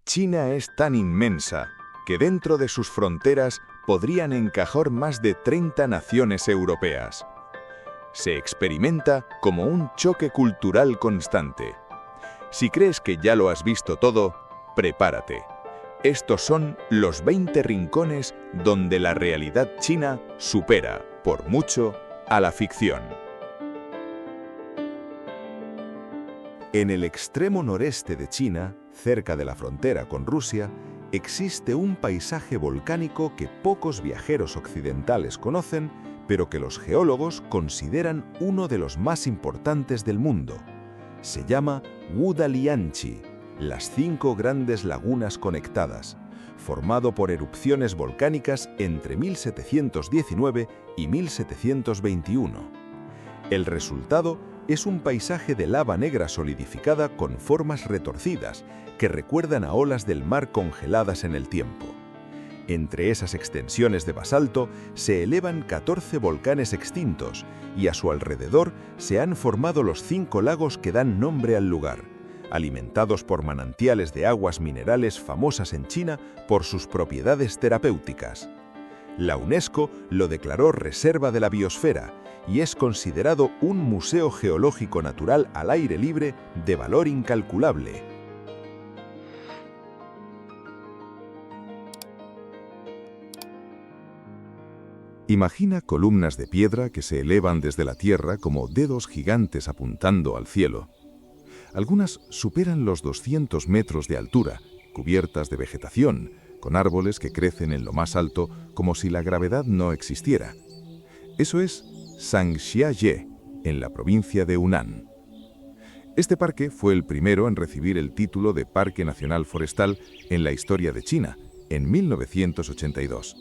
China es tan inmensa que dentro de sus fronteras podrían encajar más de 30 naciones europeas. Se experimenta como un choque cultural constante. Si crees que ya lo has visto todo, prepárate. Estos son los 20 rincones donde la realidad china supera, por mucho, a la ficción. En el extremo noreste de China, cerca de la frontera con Rusia, existe un paisaje volcánico que pocos viajeros occidentales conocen, pero que los geólogos consideran uno de los más importantes del mundo. Se llama Wudalianchi, las 5 grandes lagunas conectadas, formado por erupciones volcánicas entre 1719 y 1721. El resultado es un paisaje de lava negra solidificada con formas retorcidas que recuerdan a olas del mar congeladas en el tiempo. Entre esas extensiones de basalto se elevan 14 volcanes extintos y a su alrededor se han formado los 5 lagos que dan nombre al lugar, alimentados por manantiales de aguas minerales famosas en China por sus propiedades terapéuticas. La UNESCO lo declaró Reserva de la Biosfera y es considerado un museo geológico natural al aire libre de valor incalculable. Imagina columnas de piedra que se elevan desde la tierra como dedos gigantes apuntando al cielo. Algunas superan los 200 metros de altura, cubiertas de vegetación, con árboles que crecen en lo más alto como si la gravedad no existiera. Eso es Zhangjiajie, en la provincia de Hunan. Este parque fue el primero en recibir el título de Parque Nacional Forestal en la historia de China, en 1982.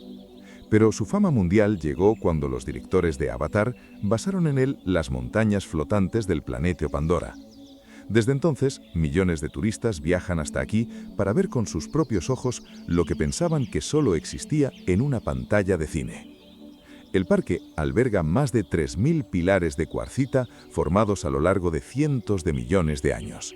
Pero su fama mundial llegó cuando los directores de Avatar basaron en él las montañas flotantes del planeta Pandora. Desde entonces, millones de turistas viajan hasta aquí para ver con sus propios ojos lo que pensaban que solo existía en una pantalla de cine. El parque alberga más de 3.000 pilares de cuarcita formados a lo largo de cientos de millones de años.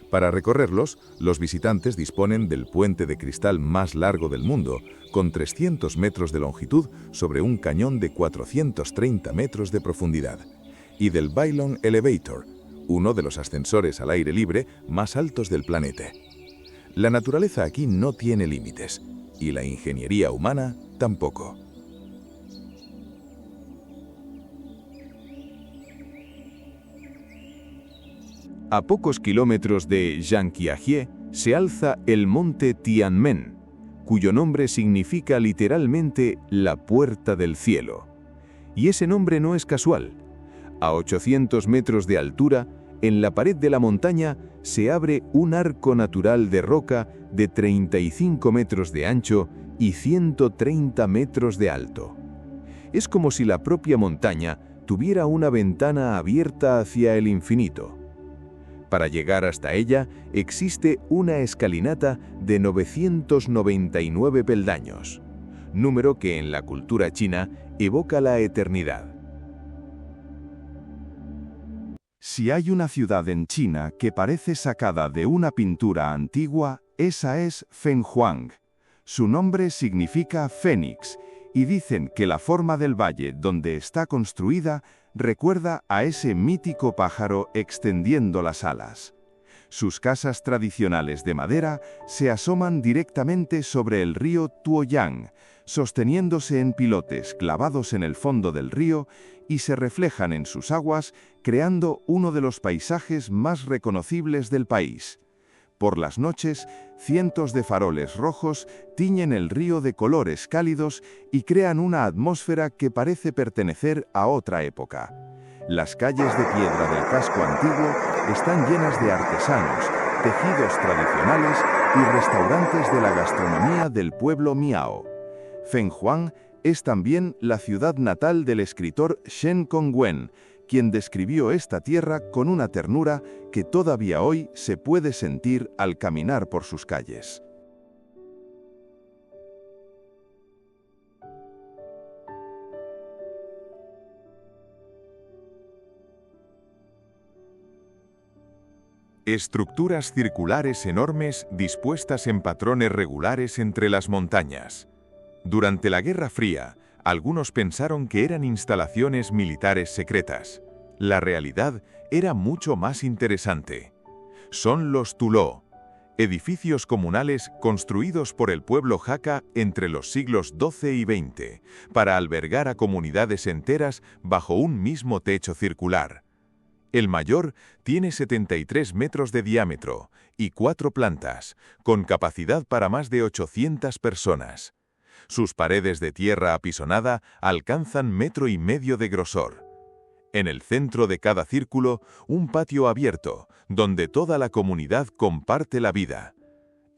Para recorrerlos, los visitantes disponen del puente de cristal más largo del mundo, con 300 metros de longitud sobre un cañón de 430 metros de profundidad, y del Bailong Elevator, uno de los ascensores al aire libre más altos del planeta. La naturaleza aquí no tiene límites, y la ingeniería humana tampoco. A pocos kilómetros de Zhangjiajie se alza el monte Tianmen, cuyo nombre significa literalmente la puerta del cielo. Y ese nombre no es casual. A 800 metros de altura, en la pared de la montaña se abre un arco natural de roca de 35 metros de ancho y 130 metros de alto. Es como si la propia montaña tuviera una ventana abierta hacia el infinito. Para llegar hasta ella existe una escalinata de 999 peldaños, número que en la cultura china evoca la eternidad. Si hay una ciudad en China que parece sacada de una pintura antigua, esa es Fenghuang. Su nombre significa fénix, y dicen que la forma del valle donde está construida recuerda a ese mítico pájaro extendiendo las alas. Sus casas tradicionales de madera se asoman directamente sobre el río Tuoyang, sosteniéndose en pilotes clavados en el fondo del río y se reflejan en sus aguas, creando uno de los paisajes más reconocibles del país. Por las noches, cientos de faroles rojos tiñen el río de colores cálidos y crean una atmósfera que parece pertenecer a otra época. Las calles de piedra del casco antiguo están llenas de artesanos, tejidos tradicionales y restaurantes de la gastronomía del pueblo Miao. Fenghuang es también la ciudad natal del escritor Shen Congwen, quien describió esta tierra con una ternura que todavía hoy se puede sentir al caminar por sus calles. Estructuras circulares enormes dispuestas en patrones regulares entre las montañas. Durante la Guerra Fría, algunos pensaron que eran instalaciones militares secretas. La realidad era mucho más interesante. Son los tuló, edificios comunales construidos por el pueblo Hakka entre los siglos XII y XX, para albergar a comunidades enteras bajo un mismo techo circular. El mayor tiene 73 metros de diámetro y 4 plantas, con capacidad para más de 800 personas. Sus paredes de tierra apisonada alcanzan 1,5 metros de grosor. En el centro de cada círculo, un patio abierto, donde toda la comunidad comparte la vida.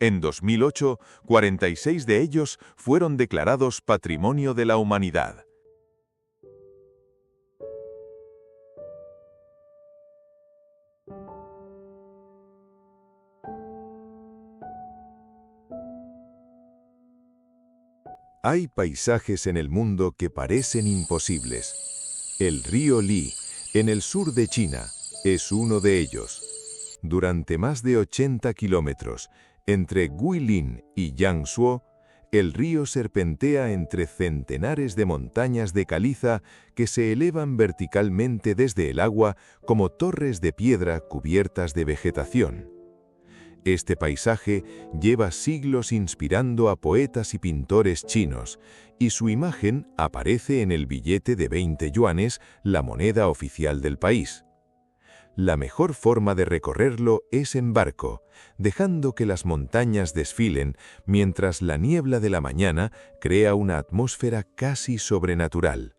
En 2008, 46 de ellos fueron declarados Patrimonio de la Humanidad. Hay paisajes en el mundo que parecen imposibles. El río Li, en el sur de China, es uno de ellos. Durante más de 80 kilómetros, entre Guilin y Jiangsu, el río serpentea entre centenares de montañas de caliza que se elevan verticalmente desde el agua como torres de piedra cubiertas de vegetación. Este paisaje lleva siglos inspirando a poetas y pintores chinos, y su imagen aparece en el billete de 20 yuanes, la moneda oficial del país. La mejor forma de recorrerlo es en barco, dejando que las montañas desfilen mientras la niebla de la mañana crea una atmósfera casi sobrenatural.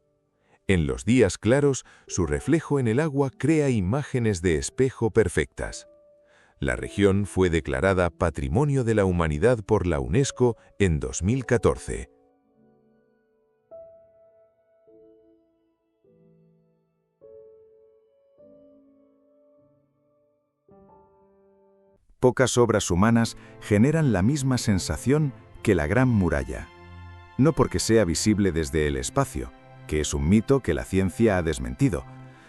En los días claros, su reflejo en el agua crea imágenes de espejo perfectas. La región fue declarada Patrimonio de la Humanidad por la UNESCO en 2014. Pocas obras humanas generan la misma sensación que la Gran Muralla. No porque sea visible desde el espacio, que es un mito que la ciencia ha desmentido,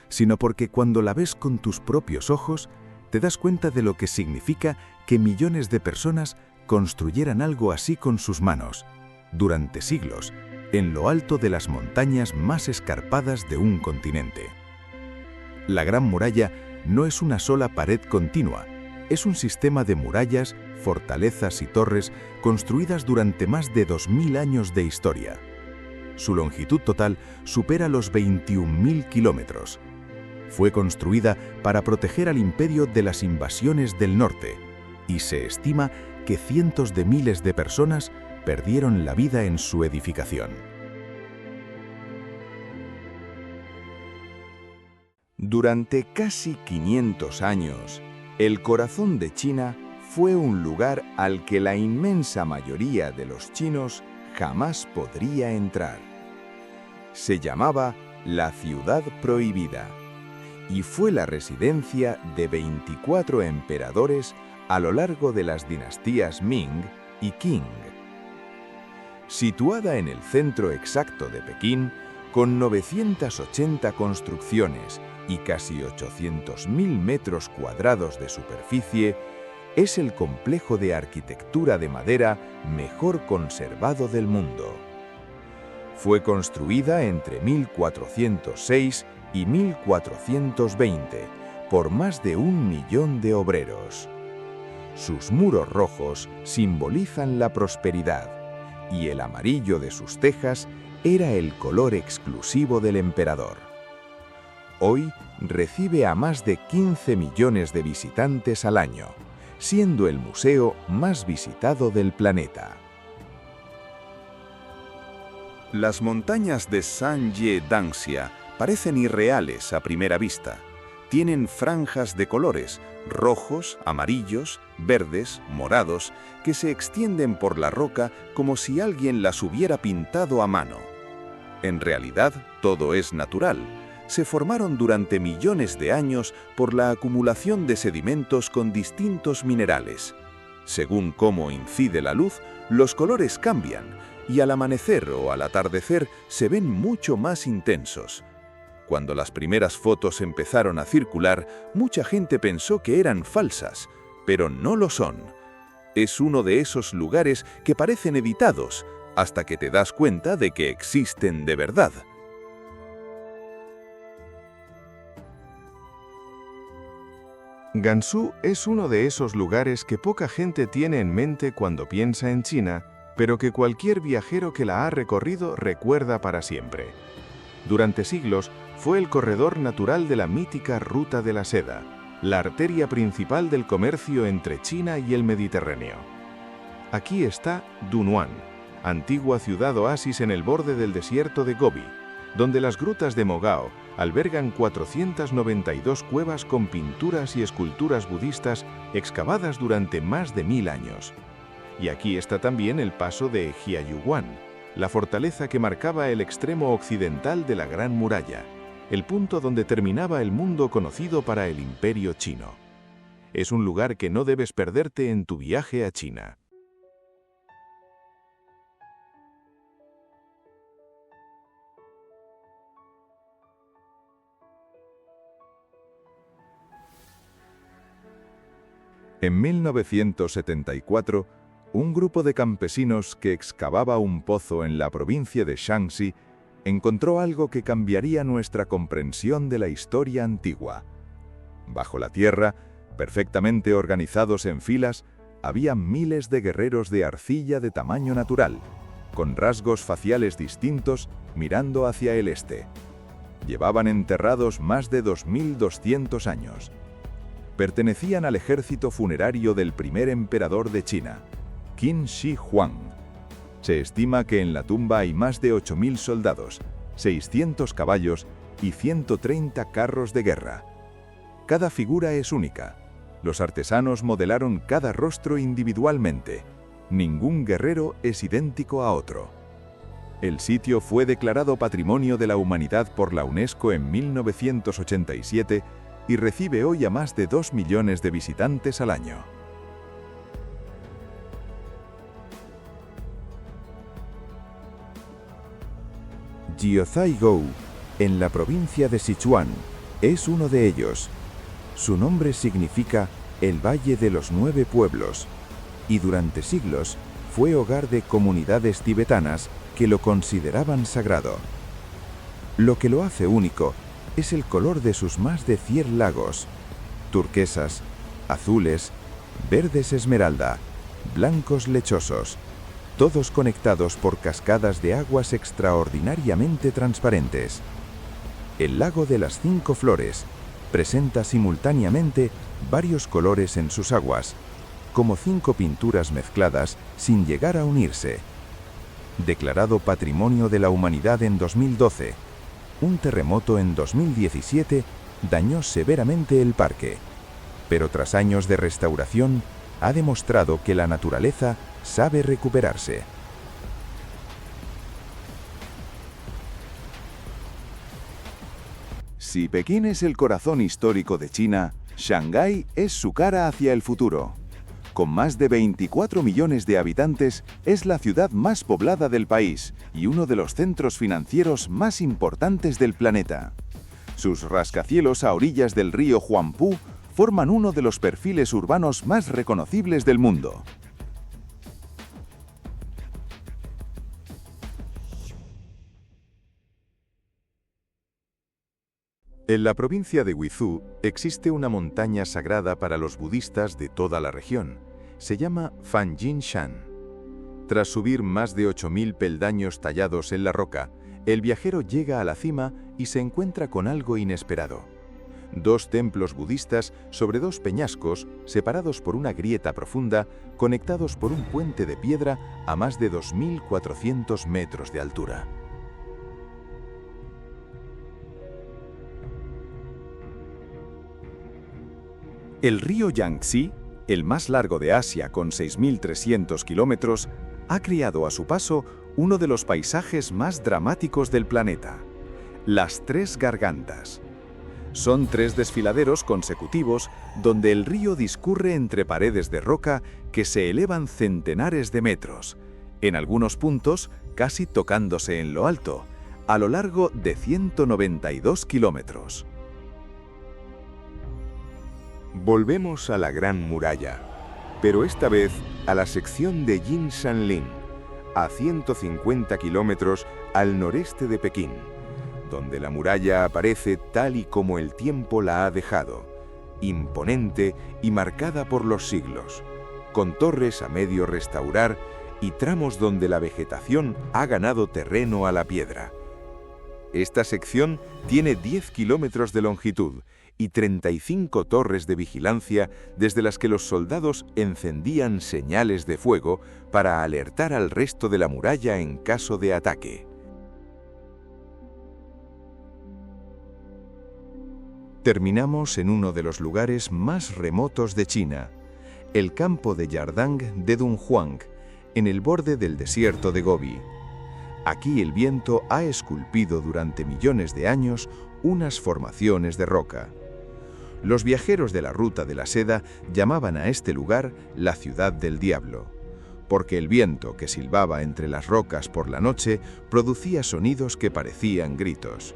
sino porque cuando la ves con tus propios ojos, te das cuenta de lo que significa que millones de personas construyeran algo así con sus manos, durante siglos, en lo alto de las montañas más escarpadas de un continente. La Gran Muralla no es una sola pared continua, es un sistema de murallas, fortalezas y torres construidas durante más de 2000 años de historia. Su longitud total supera los 21.000 kilómetros. Fue construida para proteger al imperio de las invasiones del norte, y se estima que cientos de miles de personas perdieron la vida en su edificación. Durante casi 500 años, el corazón de China fue un lugar al que la inmensa mayoría de los chinos jamás podría entrar. Se llamaba la Ciudad Prohibida, y fue la residencia de 24 emperadores a lo largo de las dinastías Ming y Qing. Situada en el centro exacto de Pekín, con 980 construcciones y casi 800.000 metros cuadrados de superficie, es el complejo de arquitectura de madera mejor conservado del mundo. Fue construida entre 1406 y 1420 por más de 1 millón de obreros. Sus muros rojos simbolizan la prosperidad, y el amarillo de sus tejas era el color exclusivo del emperador. Hoy recibe a más de 15 millones de visitantes al año, siendo el museo más visitado del planeta. Las montañas de Sanye-Dangxia parecen irreales a primera vista. Tienen franjas de colores, rojos, amarillos, verdes, morados, que se extienden por la roca como si alguien las hubiera pintado a mano. En realidad, todo es natural. Se formaron durante millones de años por la acumulación de sedimentos con distintos minerales. Según cómo incide la luz, los colores cambian, y al amanecer o al atardecer se ven mucho más intensos. Cuando las primeras fotos empezaron a circular, mucha gente pensó que eran falsas, pero no lo son. Es uno de esos lugares que parecen editados, hasta que te das cuenta de que existen de verdad. Gansu es uno de esos lugares que poca gente tiene en mente cuando piensa en China, pero que cualquier viajero que la ha recorrido recuerda para siempre. Durante siglos fue el corredor natural de la mítica Ruta de la Seda, la arteria principal del comercio entre China y el Mediterráneo. Aquí está Dunhuan, antigua ciudad oasis en el borde del desierto de Gobi, donde las grutas de Mogao albergan 492 cuevas con pinturas y esculturas budistas excavadas durante más de 1000 años. Y aquí está también el paso de Jiayuguan, la fortaleza que marcaba el extremo occidental de la Gran Muralla, el punto donde terminaba el mundo conocido para el Imperio Chino. Es un lugar que no debes perderte en tu viaje a China. En 1974, un grupo de campesinos que excavaba un pozo en la provincia de Shanxi encontró algo que cambiaría nuestra comprensión de la historia antigua. Bajo la tierra, perfectamente organizados en filas, había miles de guerreros de arcilla de tamaño natural, con rasgos faciales distintos mirando hacia el este. Llevaban enterrados más de 2200 años. Pertenecían al ejército funerario del primer emperador de China, Qin Shi Huang. Se estima que en la tumba hay más de 8000 soldados, 600 caballos y 130 carros de guerra. Cada figura es única. Los artesanos modelaron cada rostro individualmente. Ningún guerrero es idéntico a otro. El sitio fue declarado Patrimonio de la Humanidad por la UNESCO en 1987 y recibe hoy a más de 2 millones de visitantes al año. Jiuzhaigou, en la provincia de Sichuan, es uno de ellos. Su nombre significa el Valle de los 9 Pueblos, y durante siglos fue hogar de comunidades tibetanas que lo consideraban sagrado. Lo que lo hace único es el color de sus más de 100 lagos, turquesas, azules, verdes esmeralda, blancos lechosos, todos conectados por cascadas de aguas extraordinariamente transparentes. El lago de las 5 flores presenta simultáneamente varios colores en sus aguas, como 5 pinturas mezcladas sin llegar a unirse. Declarado Patrimonio de la Humanidad en 2012, un terremoto en 2017 dañó severamente el parque, pero tras años de restauración ha demostrado que la naturaleza sabe recuperarse. Si Pekín es el corazón histórico de China, Shanghái es su cara hacia el futuro. Con más de 24 millones de habitantes, es la ciudad más poblada del país y uno de los centros financieros más importantes del planeta. Sus rascacielos a orillas del río Huangpu forman uno de los perfiles urbanos más reconocibles del mundo. En la provincia de Guizhou existe una montaña sagrada para los budistas de toda la región. Se llama Fanjinshan. Tras subir más de 8000 peldaños tallados en la roca, el viajero llega a la cima y se encuentra con algo inesperado. 2 templos budistas sobre 2 peñascos, separados por una grieta profunda, conectados por un puente de piedra a más de 2400 metros de altura. El río Yangtze, el más largo de Asia con 6.300 kilómetros, ha creado a su paso uno de los paisajes más dramáticos del planeta: las 3 gargantas. Son 3 desfiladeros consecutivos donde el río discurre entre paredes de roca que se elevan centenares de metros, en algunos puntos casi tocándose en lo alto, a lo largo de 192 kilómetros. Volvemos a la Gran Muralla, pero esta vez a la sección de Jinshanling, a 150 kilómetros al noreste de Pekín, donde la muralla aparece tal y como el tiempo la ha dejado, imponente y marcada por los siglos, con torres a medio restaurar y tramos donde la vegetación ha ganado terreno a la piedra. Esta sección tiene 10 kilómetros de longitud y 35 torres de vigilancia desde las que los soldados encendían señales de fuego para alertar al resto de la muralla en caso de ataque. Terminamos en uno de los lugares más remotos de China, el campo de Yardang de Dunhuang, en el borde del desierto de Gobi. Aquí el viento ha esculpido durante millones de años unas formaciones de roca. Los viajeros de la Ruta de la Seda llamaban a este lugar la Ciudad del Diablo, porque el viento que silbaba entre las rocas por la noche producía sonidos que parecían gritos.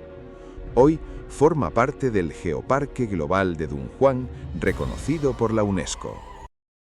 Hoy forma parte del Geoparque Global de Dunhuang, reconocido por la UNESCO.